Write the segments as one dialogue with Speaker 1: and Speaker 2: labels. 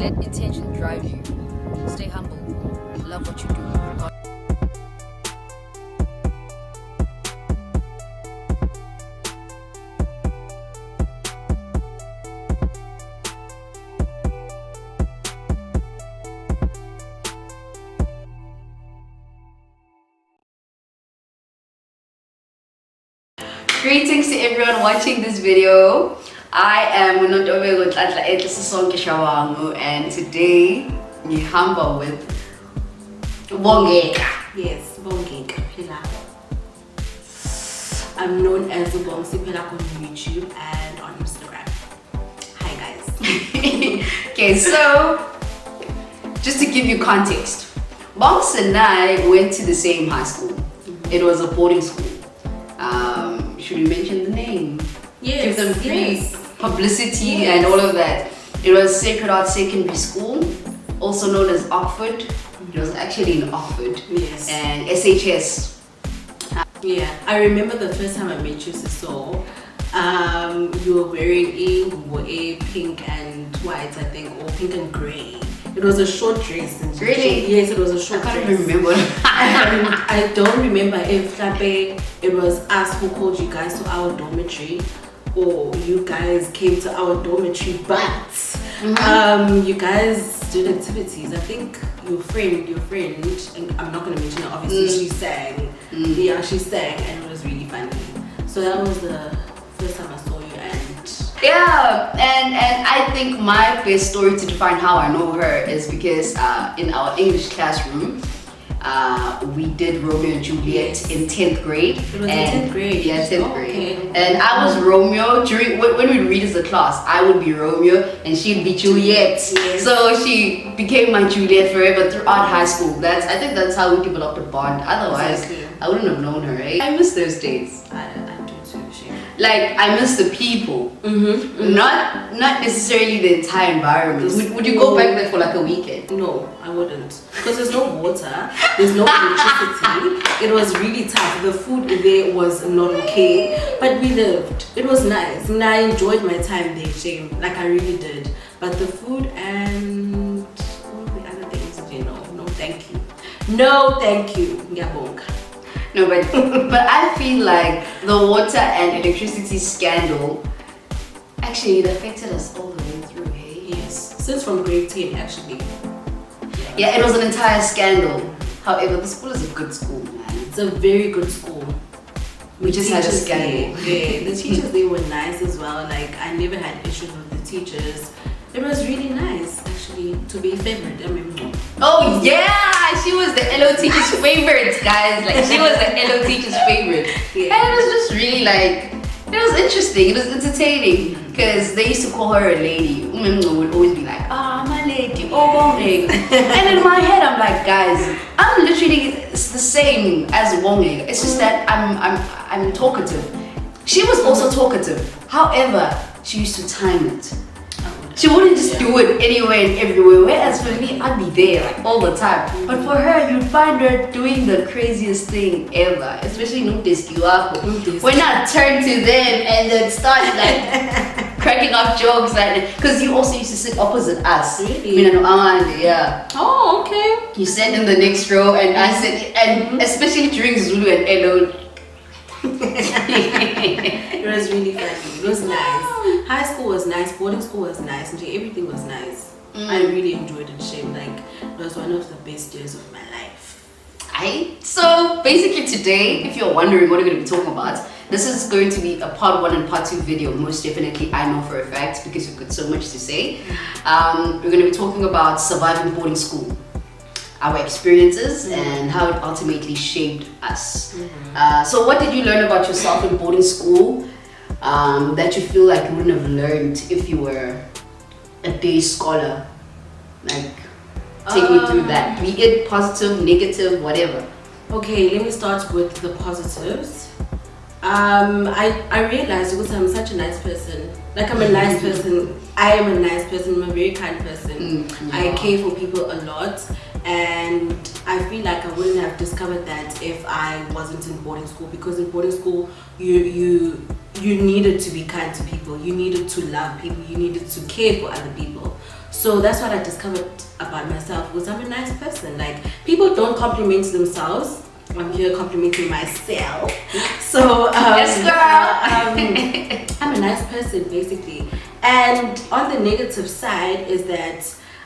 Speaker 1: Let intention drive you. Stay humble. Love what you do.
Speaker 2: Greetings to everyone watching this video. I am Unodobego Tlatla Etisonke Shawangu, and today we humble with Bongeka.
Speaker 3: Yes, Bongeka Pila. I'm known as Bongsi Pila on YouTube and on Instagram. Hi guys.
Speaker 2: Okay, so just to give you context, Bongs and I went to the same high school. It was a boarding school. Should we mention the name?
Speaker 3: Yes.
Speaker 2: Give them free publicity and all of that. It was Sacred Heart Secondary School, also known as Oxford. It was actually in Oxford.
Speaker 3: Yes.
Speaker 2: And SHS.
Speaker 3: Yeah, I remember the first time I met you, so you were wearing a pink and white, I think, or pink and grey. It was a short dress.
Speaker 2: Really?
Speaker 3: Yes, it was a short dress.
Speaker 2: I can't even remember.
Speaker 3: I don't remember if it was us who called you guys to our dormitory, or you guys came to our dormitory, but you guys did activities. I think your friend, and I'm not going to mention her, obviously, she sang. Yeah, she sang, and it was really funny. So that was the first time I saw you.
Speaker 2: Yeah, and I think my best story to define how I know her is because in our English classroom, we did Romeo and Juliet in 10th grade.
Speaker 3: It was in 10th grade?
Speaker 2: Yeah, 10th grade.
Speaker 3: Okay.
Speaker 2: And I was Romeo. When we read as a class, I would be Romeo and she'd be Juliet.
Speaker 3: Yes.
Speaker 2: So she became my Juliet forever throughout high school. I think that's how we developed a bond. Otherwise,
Speaker 3: exactly.
Speaker 2: I wouldn't have known her, right? I miss those days.
Speaker 3: I do too, Shane.
Speaker 2: Like, I miss the people, not necessarily the entire environment. Would you go back there for like a weekend?
Speaker 3: No, I wouldn't, because there's no water, there's no electricity. It was really tough. The food there was not okay, but we lived. It was nice, and I enjoyed my time there, Shane. Like, I really did. But the food and all the other things, no thank you. No thank you. Ngiyabonga.
Speaker 2: No, but I feel like the water and electricity scandal actually it affected us all the way through, hey?
Speaker 3: Yes, since from grade 10 actually.
Speaker 2: Yeah, it was an entire scandal. However, the school is a good school, man.
Speaker 3: It's a very good school.
Speaker 2: We just had a scandal.
Speaker 3: The teachers, they were nice as well. Like, I never had issues with the teachers. It was really nice, actually, to be favored. I mean,
Speaker 2: oh yeah, she was the LO teacher's favorite, guys. Like, she was the LO teacher's favorite.
Speaker 3: Yeah.
Speaker 2: And it was just really like, it was interesting. It was entertaining because they used to call her a lady. Would always be like, my lady, Wongeg. And in my head, I'm like, guys, I'm literally the same as Wongeg. It's just that I'm talkative. She was also talkative. However, she used to time it. She wouldn't just do it anywhere and everywhere. Whereas for me, I'd be there like all the time. But for her, you'd find her doing the craziest thing ever. Especially when I turn to them and then start like cracking up jokes, because you also used to sit opposite us.
Speaker 3: Really?
Speaker 2: Yeah.
Speaker 3: Oh, okay.
Speaker 2: You sat in the next row and I sat, and especially during Zulu and Elo.
Speaker 3: It was really funny. It was nice. High school was nice. Boarding school was nice. And everything was nice. I really enjoyed it. Shame, like, it was one of the best years of my life.
Speaker 2: So basically today, if you're wondering what we're going to be talking about, this is going to be a part 1 and part 2 video. Most definitely, I know for a fact because we've got so much to say. We're going to be talking about surviving boarding school, our experiences, and how it ultimately shaped us. So what did you learn about yourself in boarding school that you feel like you wouldn't have learned if you were a day scholar? Like, take me through that. Be it positive, negative, whatever.
Speaker 3: Okay, let me start with the positives. I realized because I'm such a nice person. Like, I'm a nice person. I am a nice person. I'm a very kind person. I care for people a lot. And I feel like I wouldn't have discovered that if I wasn't in boarding school, because in boarding school you needed to be kind to people, you needed to love people, you needed to care for other people. So that's what I discovered about myself, was I'm a nice person. Like, people don't compliment themselves. I'm here complimenting myself. So
Speaker 2: Yes, girl.
Speaker 3: I'm a nice person basically. And on the negative side is that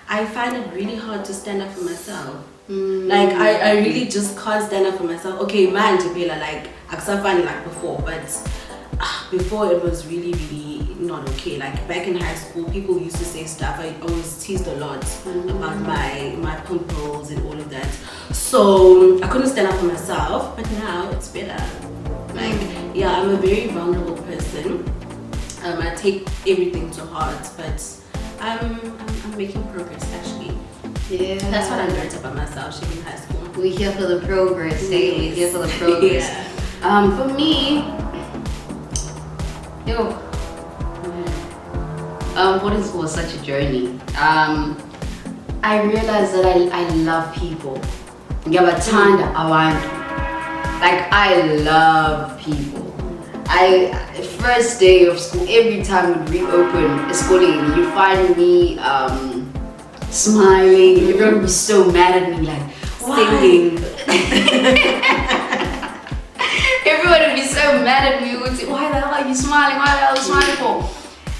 Speaker 3: I find it really hard to stand up for myself. Like I really just can't stand up for myself. Okay, man, Jabela, like akusafani like before, but before it was really not okay. Like back in high school, people used to say stuff. I was teased a lot about my pimples and all of that. So I couldn't stand up for myself, but now it's better. Like, yeah, I'm a very vulnerable person. I take everything to heart, but I'm making progress actually.
Speaker 2: Yeah.
Speaker 3: That's what I learned about myself, she in high school.
Speaker 2: We here for the progress, hey? We here for the progress.
Speaker 3: Yeah.
Speaker 2: For me, boarding school was such a journey. I realized that I love people. Ngabathanda abantu. Like, I love people. First day of school, every time we reopen schooling, you find me smiling. Everyone would be so mad at me, like singing. Everyone would be so mad at me. Would say, "Why the hell are you smiling? Why the hell are you smiling for?"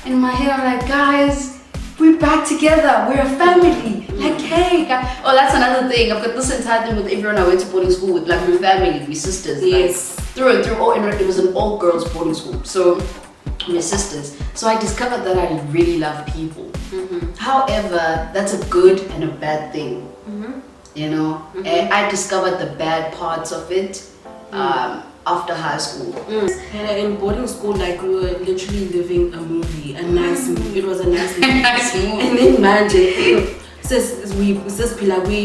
Speaker 2: In my head, I'm like, "Guys, we're back together. We're a family." Like, hey, guys. Oh, that's another thing. I've got this entire thing with everyone I went to boarding school with. Like, we're family, we're sisters.
Speaker 3: Yes.
Speaker 2: Like, through and through. Oh, and it was an all girls boarding school. So we're sisters. So I discovered that I really love people. However, that's a good and a bad thing. You know, and I discovered the bad parts of it after high school.
Speaker 3: And in boarding school, like, we were literally living a movie, a nice movie. It was a nice movie.
Speaker 2: Nice movie.
Speaker 3: And then Manje, says we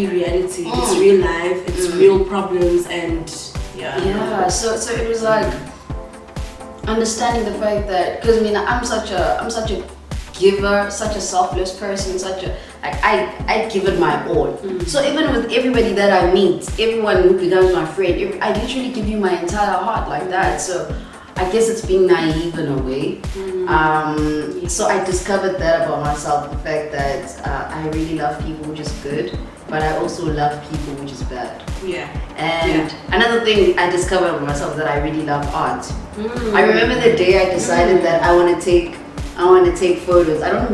Speaker 3: reality. It's real life. It's real problems, and
Speaker 2: Yeah. So it was like understanding the fact that, because I mean, I'm such a giver, such a selfless person, I give it my all. So even with everybody that I meet, everyone who becomes my friend, I literally give you my entire heart like that. So I guess it's being naive in a way. So I discovered that about myself, the fact that I really love people, which is good, but I also love people, which is bad.
Speaker 3: Yeah.
Speaker 2: And another thing I discovered about myself, that I really love art. I remember the day I decided that I want to take photos. I don't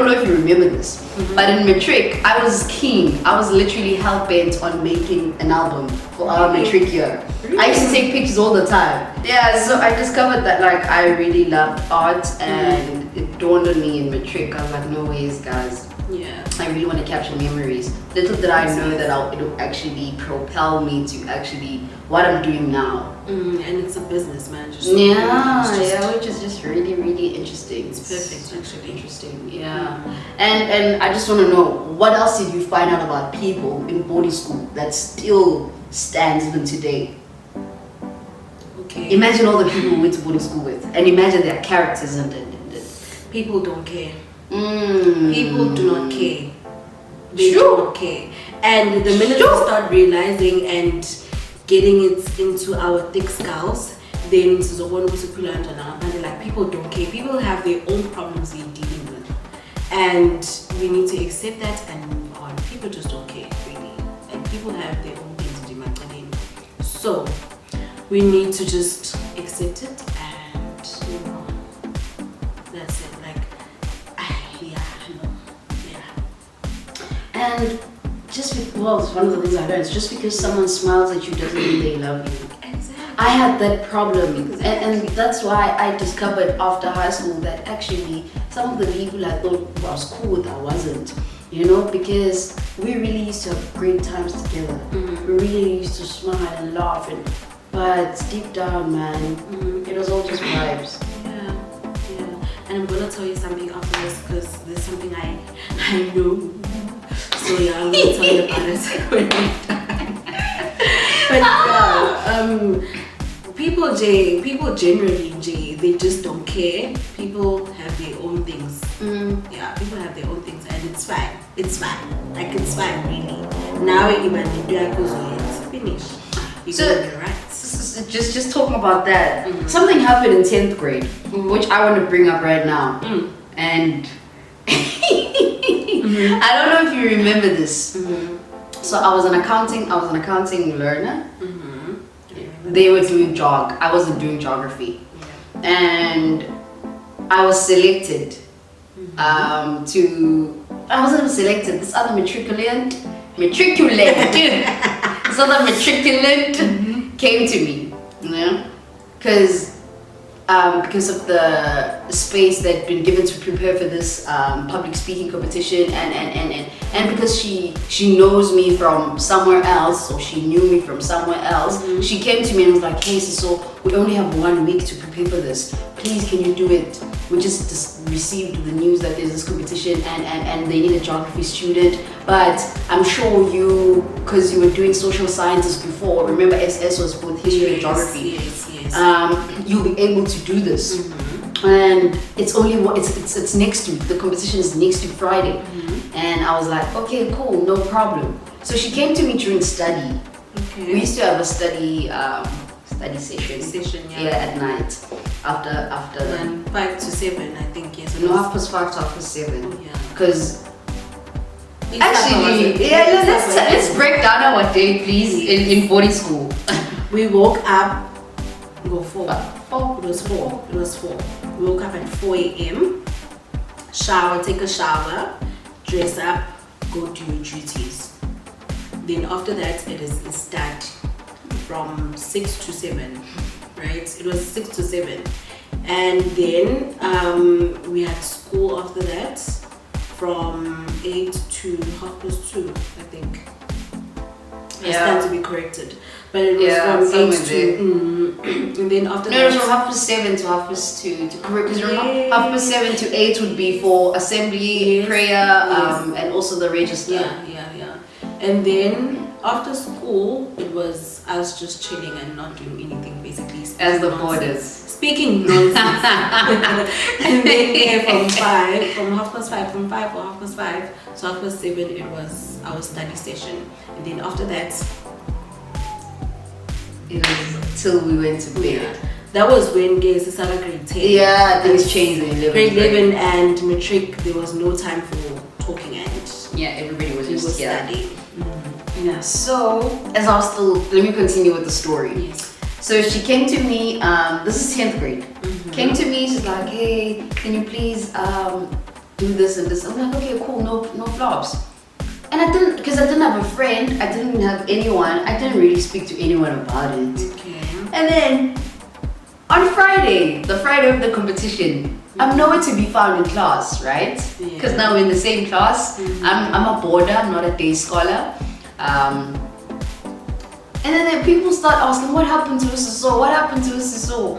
Speaker 2: know if you remember this, but in matric, I was keen. I was literally hell bent on making an album for our matric year. I used to take pictures all the time. Yeah, so I discovered that, like, I really loved art, and it dawned on me in matric. I was like, no ways, guys.
Speaker 3: Yeah.
Speaker 2: I really want to capture memories. Little did I know that it'll actually propel me to actually what I'm doing now.
Speaker 3: And it's a business, man.
Speaker 2: Which is just really interesting.
Speaker 3: It's perfect, actually.
Speaker 2: Interesting, yeah. And I just want to know, what else did you find out about people in boarding school that still stands even today?
Speaker 3: Okay.
Speaker 2: Imagine all the people we went to boarding school with, and imagine their characters and
Speaker 3: people don't care. People do not care. They do not care. And the minute we start realizing and getting it into our thick skulls, then like, people don't care. People have their own problems they're dealing with, and we need to accept that and move on. People just don't care, really. Like, people have their own things to do. So we need to just accept it and move on. That's it. Like,
Speaker 2: And it's one of the things I learned. Just because someone smiles at you doesn't mean they love you.
Speaker 3: Exactly.
Speaker 2: I had that problem, and that's why I discovered after high school that actually some of the people I thought was cool with, I wasn't. You know, because we really used to have great times together. We really used to smile and laugh, but deep down, man, it was all just vibes.
Speaker 3: Yeah. And I'm gonna tell you something after this, because there's something I know. So yeah, I'm gonna tell you about it when we're done. But yeah, people generally, they just don't care. People have their own things. Yeah, people have their own things, and it's fine. It's fine. Like, it's fine, really. Now it's finished. You're right.
Speaker 2: Just talking about that, something happened in 10th grade, which I want to bring up right now. And I don't know if you remember this. So I was an accounting learner. They were doing I wasn't doing geography. And I was selected I wasn't selected. This other matriculant, this other matriculant came to me, you know, because of the space that had been given to prepare for this public speaking competition, and because she knows me from somewhere else, or she knew me from somewhere else, she came to me and was like, hey, so we only have 1 week to prepare for this. Please, can you do it? We just received the news that there's this competition and they need a geography student, but I'm sure because you were doing social sciences before, remember SS was both history and geography.
Speaker 3: Yes.
Speaker 2: You'll be able to do this. And it's next week. The competition is next week Friday. And I was like, okay, cool, no problem. So she came to me during study.
Speaker 3: Okay.
Speaker 2: We used to have a study session. At night after
Speaker 3: And 5 to 7, I think. Yes.
Speaker 2: no, 5:30 to 7.
Speaker 3: Yeah.
Speaker 2: Because actually, let's break down our day, please, in boarding school.
Speaker 3: We woke up. Go 4.
Speaker 2: Oh,
Speaker 3: It was 4. We woke up at 4 a.m. Take a shower, dress up, go do your duties. Then after that, it is start from 6 to 7, right? It was 6 to 7. And then we had school after that from 8 to 2:30, I think. I stand to be corrected. But it was from 8 to... and then after that...
Speaker 2: No, it was from 7:30 to 2:30 to correct, because remember, 7:30 to 8 would be for assembly, prayer, and also the register.
Speaker 3: Yeah. And then after school, it was us just chilling and not doing anything, basically.
Speaker 2: As the boarders.
Speaker 3: Speaking nonsense. And then from 5 or 5:30 to 7:30, it was our study session. And then after that,
Speaker 2: it was till we went to bed.
Speaker 3: That was when girls started grade 10.
Speaker 2: Yeah, things changed in 11th
Speaker 3: grade 11 and matric, there was no time for talking, and
Speaker 2: everybody was just
Speaker 3: studying.
Speaker 2: Yeah, so as I was let me continue with the story.
Speaker 3: Yes.
Speaker 2: So she came to me, this is 10th grade. Came to me, she's like, hey, can you please do this and this? I'm like, okay, cool, no flops. And I didn't have a friend, I didn't have anyone, I didn't really speak to anyone about it.
Speaker 3: Okay.
Speaker 2: And then on Friday, the Friday of the competition, I'm nowhere to be found in class, right? Because now we're in the same class. I'm a boarder, I'm not a day scholar. And then people start asking, what happened to so? What happened to so?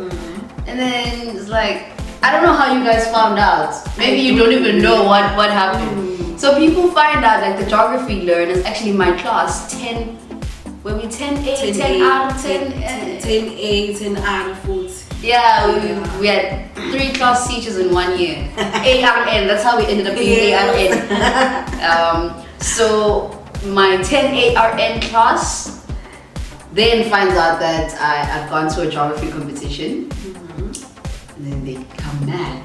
Speaker 2: And then it's like, I don't know how you guys found out. Maybe you don't even know what happened. So people find out, like the geography learners, actually my class, 10 A, 10 out of 10.
Speaker 3: 10 A, 10 out of 40.
Speaker 2: Yeah, we had 3 class teachers in 1 year. A out of N, that's how we ended up being A out of N. So my 10 A out of N class then finds out that I've gone to a geography competition. And then they become mad.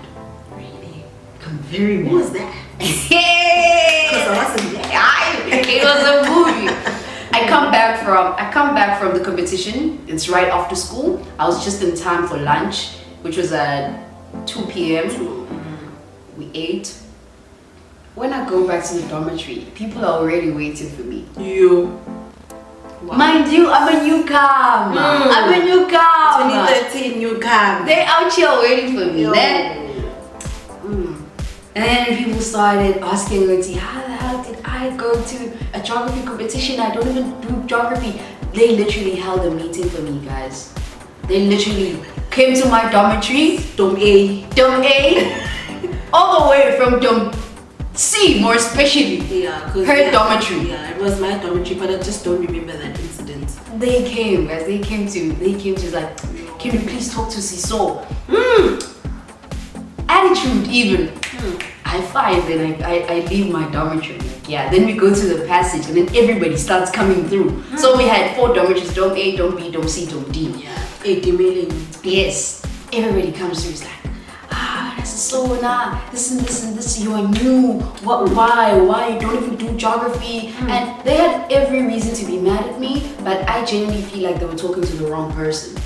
Speaker 3: Really?
Speaker 2: Become very mad.
Speaker 3: What was that? Because I wasn't there.
Speaker 2: It was a movie. I come back from the competition. It's right after school. I was just in time for lunch, which was at 2 p.m. We ate. When I go back to the dormitory, people are already waiting for me.
Speaker 3: Wow.
Speaker 2: Mind you, I'm a newcomer. I'm a newcomer.
Speaker 3: 2013 newcomer.
Speaker 2: They're out here waiting for me. And then people started asking me, how the hell did I go to a geography competition? I don't even do geography. They literally held a meeting for me, guys. They literally came to my dormitory, Dom A, all the way from Dom C, more especially. Her dormitory.
Speaker 3: Yeah, it was my dormitory, but I just don't remember that incident.
Speaker 2: They came, guys. They came to like, can you please talk to Siso? Attitude even. I find then I leave my dormitory. Then we go to the passage and then everybody starts coming through. So we had 4 dormitories, Dom A, Dom B, Dom C, Dom D.
Speaker 3: 80 million.
Speaker 2: Yes. Everybody comes through, it's like, I said, so nah, this and this and this, you are new. Why you don't even do geography? And they had every reason to be mad at me, but I genuinely feel like they were talking to the wrong person.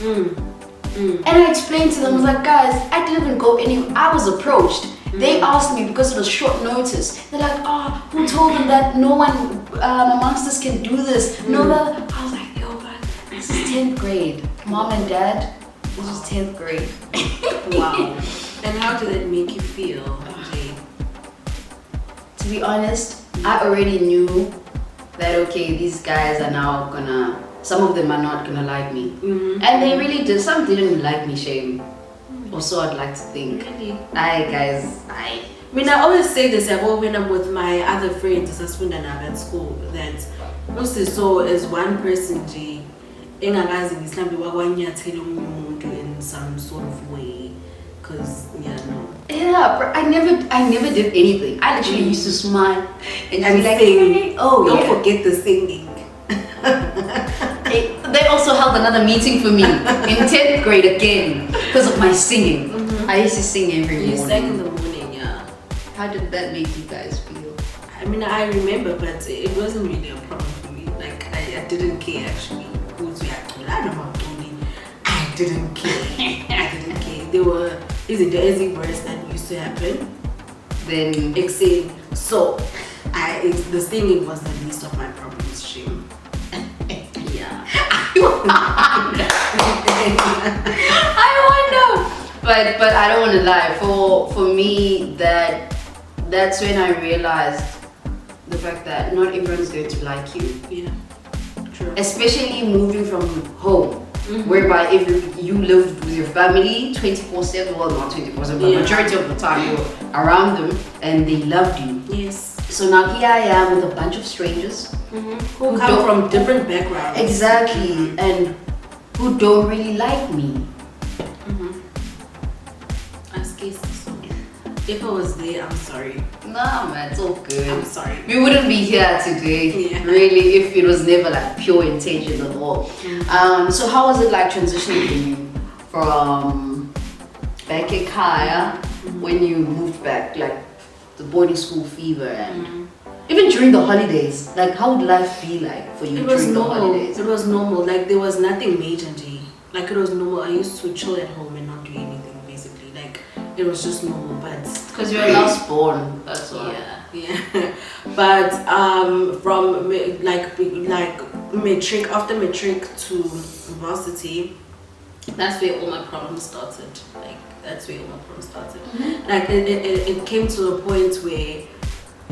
Speaker 2: And I explained to them, I was like, guys, I didn't even go anywhere. I was approached. They asked me because it was short notice. They're like, oh, who told them that no one amongst us can do this? No, that. I was like, yo, but this is 10th grade. Mom and dad, this was 10th grade.
Speaker 3: Wow. And how did it make you feel, Jay?
Speaker 2: To be honest, I already knew that, okay, these guys are now gonna, some of them are not gonna like me. And they really did. Some didn't like me, shame. Or so I'd like to think.
Speaker 3: Really?
Speaker 2: I
Speaker 3: mean, I always say this when I'm with my other friends at school, that mostly so as one person, Jay, in some sort of way. Cause
Speaker 2: yeah, but I never did anything. I literally used to smile and be like,
Speaker 3: sing.
Speaker 2: hey. Oh,
Speaker 3: Don't forget the singing.
Speaker 2: They also held another meeting for me in 10th grade again because of my singing. I used to sing every morning.
Speaker 3: You sang in the morning, yeah.
Speaker 2: How did that make you guys feel?
Speaker 3: I mean, I remember, but it wasn't really a problem for me. Like, I didn't care actually. I didn't care. There were easy words that used to happen.
Speaker 2: Then
Speaker 3: except so, the singing was the least of my problems. Shame. Yeah.
Speaker 2: I wonder. But I don't want to lie. For me, that's when I realized the fact that not everyone's going to like you.
Speaker 3: Yeah. True.
Speaker 2: Especially moving from home. Whereby if you lived with your family 24/7, well not 24/7, but majority of the time you were around them and they loved you.
Speaker 3: Yes.
Speaker 2: So now here I am with a bunch of strangers
Speaker 3: who come from different backgrounds.
Speaker 2: Exactly, and who don't really like me.
Speaker 3: If I was there, I'm sorry.
Speaker 2: Nah, man, it's all good.
Speaker 3: I'm sorry.
Speaker 2: We wouldn't be here today, really, if it was never like pure intention at all. So how was it like transitioning for you from back in Kaya when you moved back, like the boarding school fever and even during the holidays? Like, how would life be like for you during the holidays?
Speaker 3: It was normal. Like, there was nothing major, G. Like, it was normal. I used to chill at home and not do anything, basically. Like, it was just normal, but
Speaker 2: because you're last born, that's why.
Speaker 3: Yeah. But from like matric, after matric to varsity, that's where all my problems started. Like it came to a point where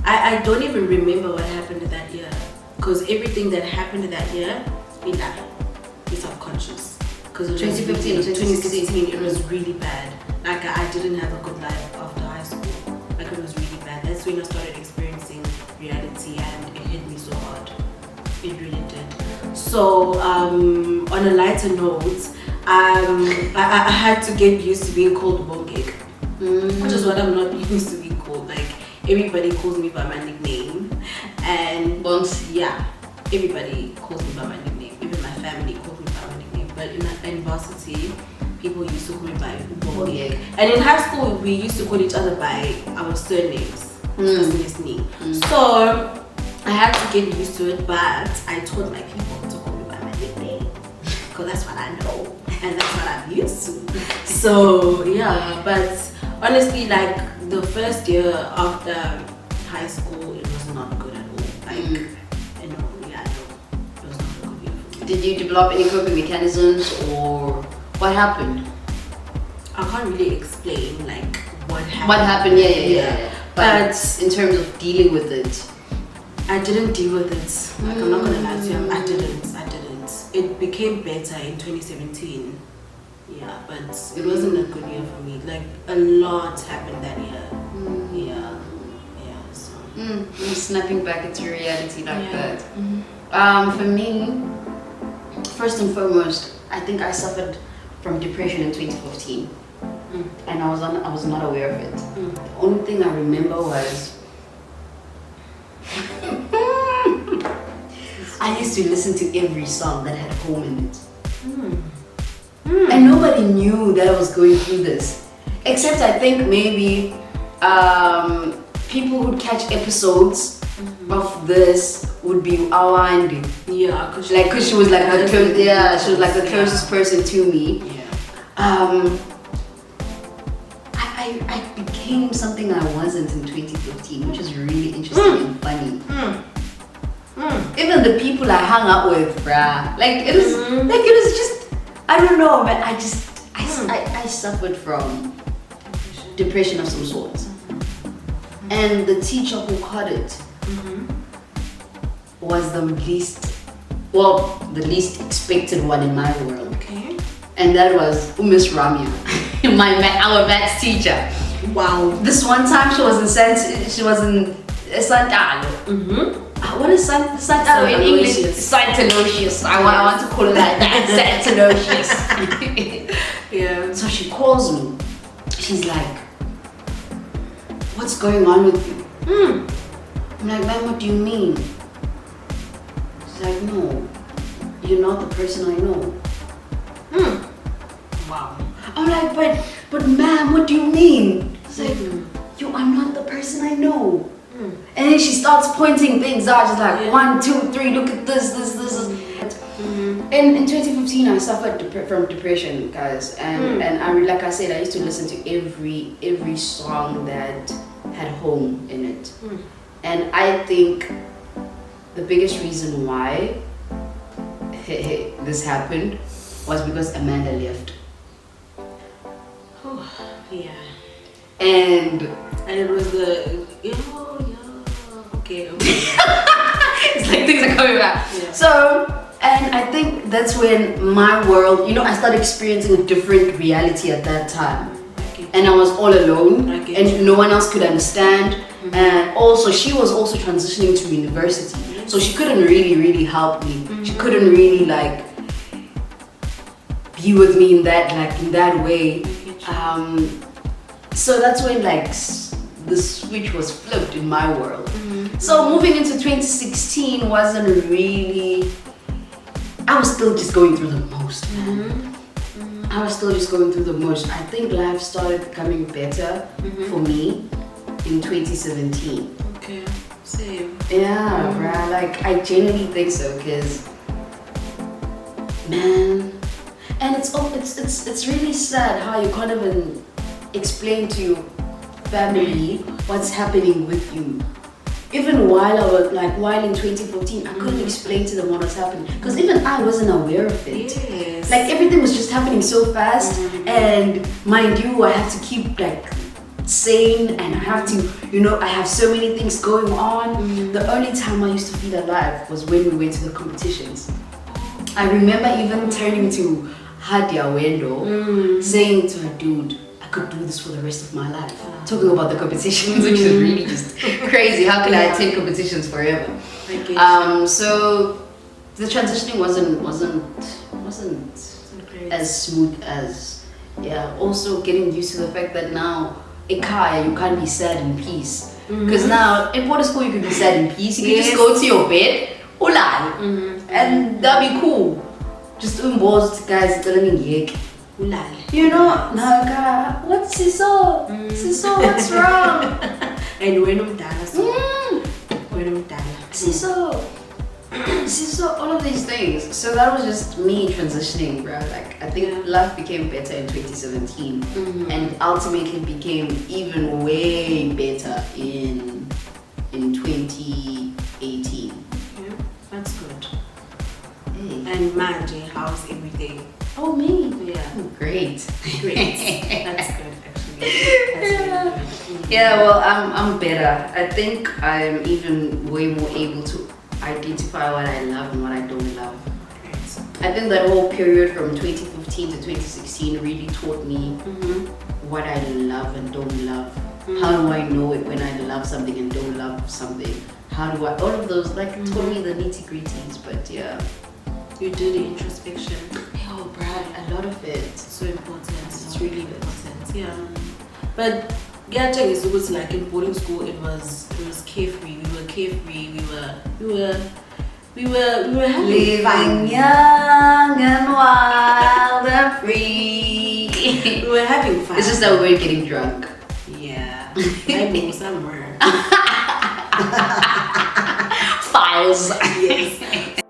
Speaker 3: I don't even remember what happened that year, because everything that happened that year, it's subconscious. Because
Speaker 2: 2015 or
Speaker 3: 2016, it was really bad. Like, I didn't have a good life after high school. Like, it was really bad. That's when I started experiencing reality, and it hit me so hard. It really did. So, on a lighter note, I had to get used to being called Bongek, which is what I'm not used to being called. Like, everybody calls me by my nickname, and everybody calls me by my nickname. Even my family calls me by my nickname. But in varsity, people used to call me by Bongek. And in high school, we used to call each other by our surnames. So I had to get used to it, but I told my people to call me by my nickname, because that's what I know and that's what I'm used to. So yeah, but honestly, like, the first year after high school, it was not good at all. Like, it was not a good year for me.
Speaker 2: Did you develop any coping mechanisms, or what happened?
Speaker 3: I can't really explain like what happened.
Speaker 2: What happened? Yeah. But in terms of dealing with it,
Speaker 3: I didn't deal with it. Like, I'm not gonna lie to you, I didn't. It became better in 2017. Yeah, but it wasn't a good year for me. Like, a lot happened that year. So
Speaker 2: snapping back into reality like that. For me, first and foremost, I think I suffered from depression in 2015, and I was not aware of it. The only thing I remember was I used to listen to every song that had home in it. And nobody knew that I was going through this. Except I think maybe people who'd catch episodes of this would be our ending.
Speaker 3: Yeah,
Speaker 2: Cause she was like the she was like the closest person to me.
Speaker 3: Yeah.
Speaker 2: I became something I wasn't in 2015, which is really interesting and funny. Even the people I hung out with, bruh, it was just, I don't know, man. I suffered from depression of some sort, and the teacher who caught it was the least expected one in my world.
Speaker 3: Okay.
Speaker 2: And that was Miss Ramya, our maths teacher.
Speaker 3: Wow.
Speaker 2: This one time she was in Santalo. What is Santalo in English? Santalocious. I want to call it like that. Santalocious.
Speaker 3: Yeah.
Speaker 2: So she calls me. She's like, "What's going on with you?" I'm like, "Ma'am, what do you mean?" She's like, "No, you're not the person I know."
Speaker 3: Wow.
Speaker 2: I'm like, but ma'am, what do you mean? She's like, you are not the person I know. And then she starts pointing things out. She's like, 1, 2, 3, look at this. And in 2015, I suffered from depression, guys. And like I said, I used to listen to every song that had home in it. And I think the biggest reason why this happened was because Amanda left.
Speaker 3: Yeah.
Speaker 2: And
Speaker 3: it was okay.
Speaker 2: it's like things are coming back.
Speaker 3: Yeah.
Speaker 2: So, and I think that's when my world, I started experiencing a different reality at that time. And I was all alone, and no one else could understand. And also, she was also transitioning to university, so she couldn't really help me. She couldn't really be with me in that way. So that's when the switch was flipped in my world. So moving into 2016 wasn't really. I was still just going through the most, man. I was still just going through the most. I think life started becoming better for me in 2017.
Speaker 3: Okay, same.
Speaker 2: Yeah, bruh. I genuinely think so, cause man, and it's really sad how you can't even explain to your family what's happening with you. Even while while in 2014, I couldn't explain to them what was happening, because even I wasn't aware of it.
Speaker 3: Yes.
Speaker 2: Everything was just happening so fast, and mind you, I have to keep sane, and I have to, I have so many things going on. The only time I used to feel alive was when we went to the competitions. I remember even turning to Hadia window, saying to her, dude, I could do this for the rest of my life. Talking about the competitions, which is really just crazy. How can I attend competitions forever? So the transitioning wasn't as smooth as, also getting used to the fact that now Ekaya, you can't be sad in peace. Because now in Porter School you can be sad in peace. You can just go to your bed, and that'd be cool. Just unbossed guys telling me what's Siso? Siso, what's wrong?
Speaker 3: And when
Speaker 2: Siso, all of these things. So that was just me transitioning, bro. I think life became better in 2017, and ultimately became even way better in 2018.
Speaker 3: Yeah, that's good.
Speaker 2: Hey.
Speaker 3: And Mandy, how's everything?
Speaker 2: Oh, me?
Speaker 3: Yeah.
Speaker 2: Great.
Speaker 3: That's good, actually. That's really good.
Speaker 2: Yeah, well, I'm better. I think I'm even way more able to identify what I love and what I don't love. I think that whole period from 2015 to 2016 really taught me what I love and don't love. How do I know it when I love something and don't love something? How do I, all of those, taught me the nitty gritties, but yeah.
Speaker 3: You do the introspection.
Speaker 2: Oh, Brad, a lot of it.
Speaker 3: It's so important.
Speaker 2: It's really important.
Speaker 3: Yeah. But Gacha is always in boarding school. It was carefree. We were carefree. We were having
Speaker 2: living
Speaker 3: fun.
Speaker 2: young and wild and free.
Speaker 3: We were having fun.
Speaker 2: It's just that we were getting drunk.
Speaker 3: Yeah. I know somewhere.
Speaker 2: Files.
Speaker 3: Yes.